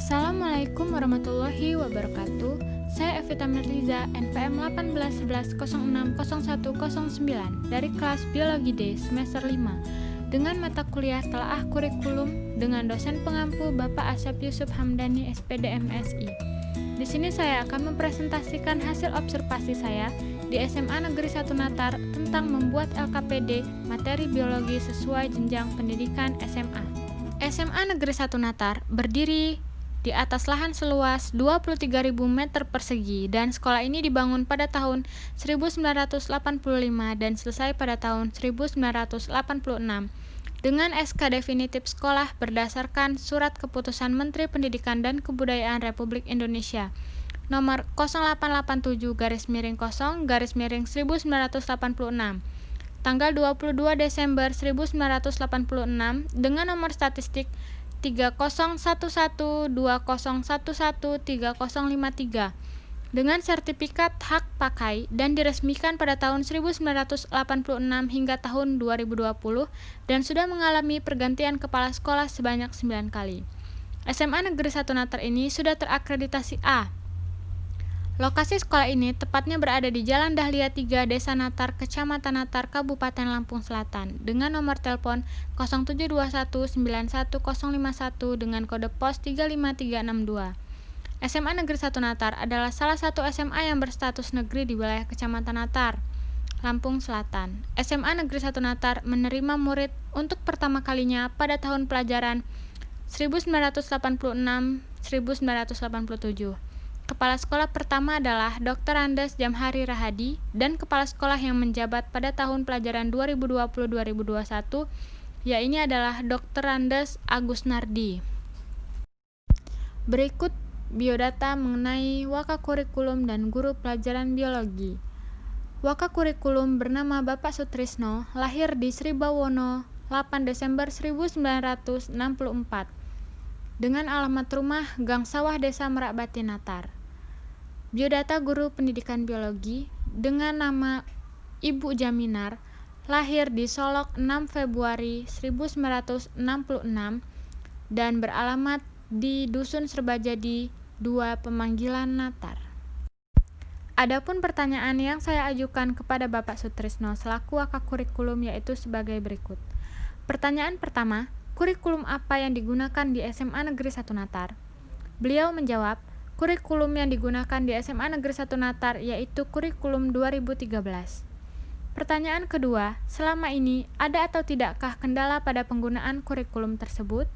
Assalamualaikum warahmatullahi wabarakatuh. Saya Evita Merliza, NPM 1811060109 dari kelas Biologi D semester 5 dengan mata kuliah Telaah Kurikulum dengan dosen pengampu Bapak Asep Yusuf Hamdani SPD MSI. Di sini saya akan mempresentasikan hasil observasi saya di SMA Negeri 1 Natar tentang membuat LKPD materi biologi sesuai jenjang pendidikan SMA. SMA Negeri 1 Natar berdiri di atas lahan seluas 23.000 meter persegi dan sekolah ini dibangun pada tahun 1985 dan selesai pada tahun 1986 dengan SK definitif sekolah berdasarkan Surat Keputusan Menteri Pendidikan dan Kebudayaan Republik Indonesia nomor 0887-0-1986 tanggal 22 Desember 1986 dengan nomor statistik 301120113053 dengan sertifikat hak pakai dan diresmikan pada tahun 1986 hingga tahun 2020 dan sudah mengalami pergantian kepala sekolah sebanyak 9 kali. SMA Negeri 1 Natar ini sudah terakreditasi A. Lokasi sekolah ini tepatnya berada di Jalan Dahlia 3, Desa Natar, Kecamatan Natar, Kabupaten Lampung Selatan, dengan nomor telepon 0721910151 dengan kode pos 35362. SMA Negeri 1 Natar adalah salah satu SMA yang berstatus negeri di wilayah Kecamatan Natar, Lampung Selatan. SMA Negeri 1 Natar menerima murid untuk pertama kalinya pada tahun pelajaran 1986-1987. Kepala sekolah pertama adalah Dr. Andes Jamhari Rahadi dan kepala sekolah yang menjabat pada tahun pelajaran 2020-2021 yaitu adalah Dr. Andes Agus Nardi. Berikut biodata mengenai Wakakurikulum dan guru pelajaran biologi. Wakakurikulum bernama Bapak Sutrisno, lahir di Sribawono 8 Desember 1964 dengan alamat rumah Gang Sawah Desa Merakbati Natar. Biodata guru pendidikan biologi dengan nama Ibu Jaminar, lahir di Solok 6 Februari 1966 dan beralamat di Dusun Serbajadi 2 Pemanggilan Natar. Adapun pertanyaan yang saya ajukan kepada Bapak Sutrisno selaku Wakakurikulum yaitu sebagai berikut. Pertanyaan pertama, kurikulum apa yang digunakan di SMA Negeri 1 Natar? Beliau menjawab, kurikulum yang digunakan di SMA Negeri 1 Natar yaitu kurikulum 2013. Pertanyaan kedua, selama ini ada atau tidakkah kendala pada penggunaan kurikulum tersebut?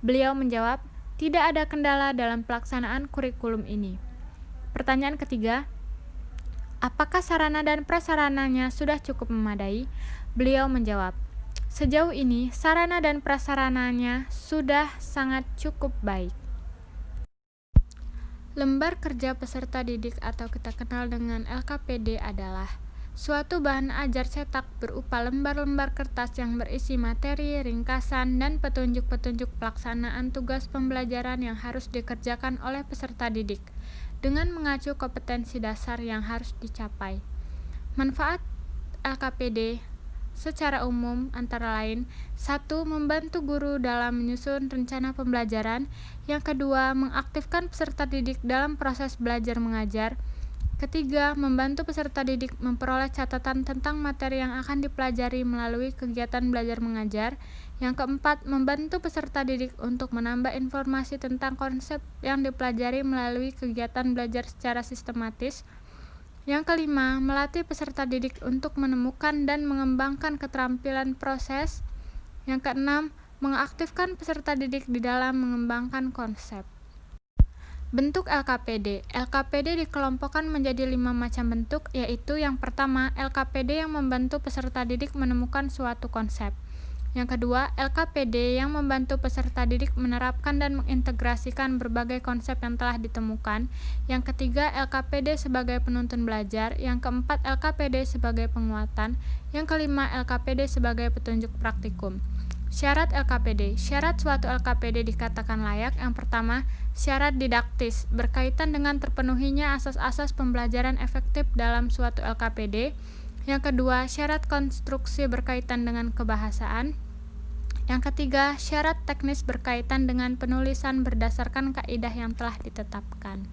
Beliau menjawab, tidak ada kendala dalam pelaksanaan kurikulum ini. Pertanyaan ketiga, apakah sarana dan prasarananya sudah cukup memadai? Beliau menjawab, sejauh ini sarana dan prasarananya sudah sangat cukup baik. Lembar kerja peserta didik atau kita kenal dengan LKPD adalah suatu bahan ajar cetak berupa lembar-lembar kertas yang berisi materi, ringkasan, dan petunjuk-petunjuk pelaksanaan tugas pembelajaran yang harus dikerjakan oleh peserta didik dengan mengacu kompetensi dasar yang harus dicapai. Manfaat LKPD secara umum antara lain 1. Membantu guru dalam menyusun rencana pembelajaran. Yang kedua, mengaktifkan peserta didik dalam proses belajar mengajar. Ketiga, membantu peserta didik memperoleh catatan tentang materi yang akan dipelajari melalui kegiatan belajar mengajar. Yang keempat, membantu peserta didik untuk menambah informasi tentang konsep yang dipelajari melalui kegiatan belajar secara sistematis. Yang kelima, melatih peserta didik untuk menemukan dan mengembangkan keterampilan proses. Yang keenam, mengaktifkan peserta didik di dalam mengembangkan konsep. Bentuk LKPD. LKPD dikelompokkan menjadi 5 macam bentuk, yaitu yang pertama, LKPD yang membantu peserta didik menemukan suatu konsep. Yang kedua, LKPD yang membantu peserta didik menerapkan dan mengintegrasikan berbagai konsep yang telah ditemukan. Yang ketiga, LKPD sebagai penuntun belajar. Yang keempat, LKPD sebagai penguatan. Yang kelima, LKPD sebagai petunjuk praktikum. Syarat LKPD. Syarat suatu LKPD dikatakan layak. Yang pertama, syarat didaktis, berkaitan dengan terpenuhinya asas-asas pembelajaran efektif dalam suatu LKPD. Yang kedua, syarat konstruksi berkaitan dengan kebahasaan. Yang ketiga, syarat teknis berkaitan dengan penulisan berdasarkan kaidah yang telah ditetapkan.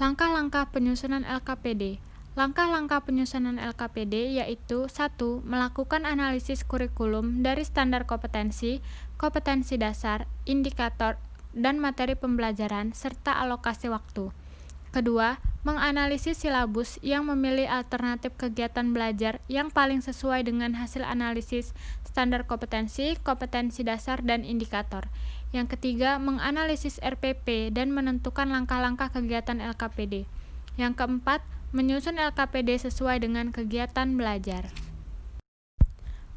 Langkah-langkah penyusunan LKPD. Langkah-langkah penyusunan LKPD yaitu 1. Melakukan analisis kurikulum dari standar kompetensi, kompetensi dasar, indikator, dan materi pembelajaran, serta alokasi waktu. Kedua, menganalisis silabus yang memilih alternatif kegiatan belajar yang paling sesuai dengan hasil analisis standar kompetensi, kompetensi dasar, dan indikator. Yang ketiga, menganalisis RPP dan menentukan langkah-langkah kegiatan LKPD. Yang keempat, menyusun LKPD sesuai dengan kegiatan belajar.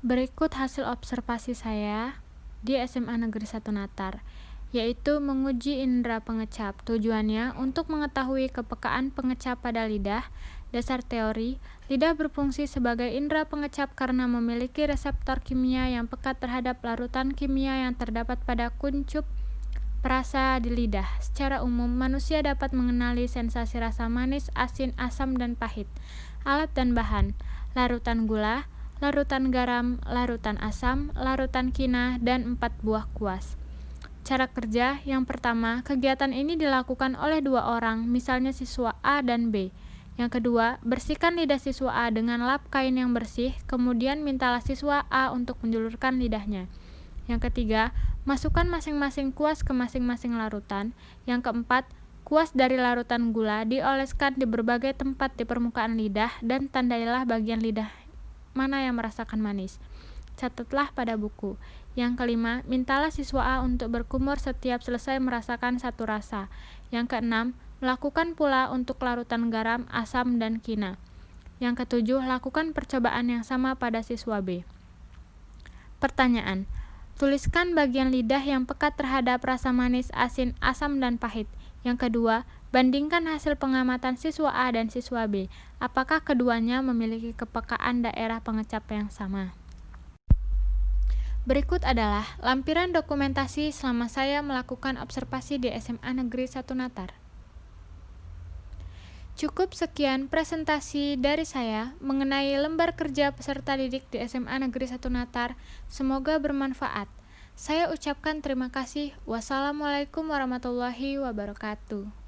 Berikut hasil observasi saya di SMA Negeri 1 Natar, yaitu menguji indera pengecap. Tujuannya untuk mengetahui kepekaan pengecap pada lidah. Dasar teori, lidah berfungsi sebagai indera pengecap karena memiliki reseptor kimia yang peka terhadap larutan kimia yang terdapat pada kuncup perasa di lidah. Secara umum, manusia dapat mengenali sensasi rasa manis, asin, asam, dan pahit. Alat dan bahan: larutan gula, larutan garam, larutan asam, larutan kina, dan 4 buah kuas. Cara kerja: yang pertama, kegiatan ini dilakukan oleh 2 orang, misalnya siswa A dan B. Yang kedua, bersihkan lidah siswa A dengan lap kain yang bersih, kemudian mintalah siswa A untuk menjulurkan lidahnya. Yang ketiga, masukkan masing-masing kuas ke masing-masing larutan. Yang keempat, kuas dari larutan gula dioleskan di berbagai tempat di permukaan lidah dan tandailah bagian lidah mana yang merasakan manis. Catatlah pada buku. Yang kelima, mintalah siswa A untuk berkumur setiap selesai merasakan satu rasa. Yang keenam, melakukan pula untuk larutan garam, asam, dan kina. Yang ketujuh, lakukan percobaan yang sama pada siswa B. Pertanyaan: tuliskan bagian lidah yang peka terhadap rasa manis, asin, asam, dan pahit. Yang kedua, bandingkan hasil pengamatan siswa A dan siswa B. Apakah keduanya memiliki kepekaan daerah pengecap yang sama? Berikut adalah lampiran dokumentasi selama saya melakukan observasi di SMA Negeri 1 Natar. Cukup sekian presentasi dari saya mengenai lembar kerja peserta didik di SMA Negeri 1 Natar. Semoga bermanfaat. Saya ucapkan terima kasih. Wassalamualaikum warahmatullahi wabarakatuh.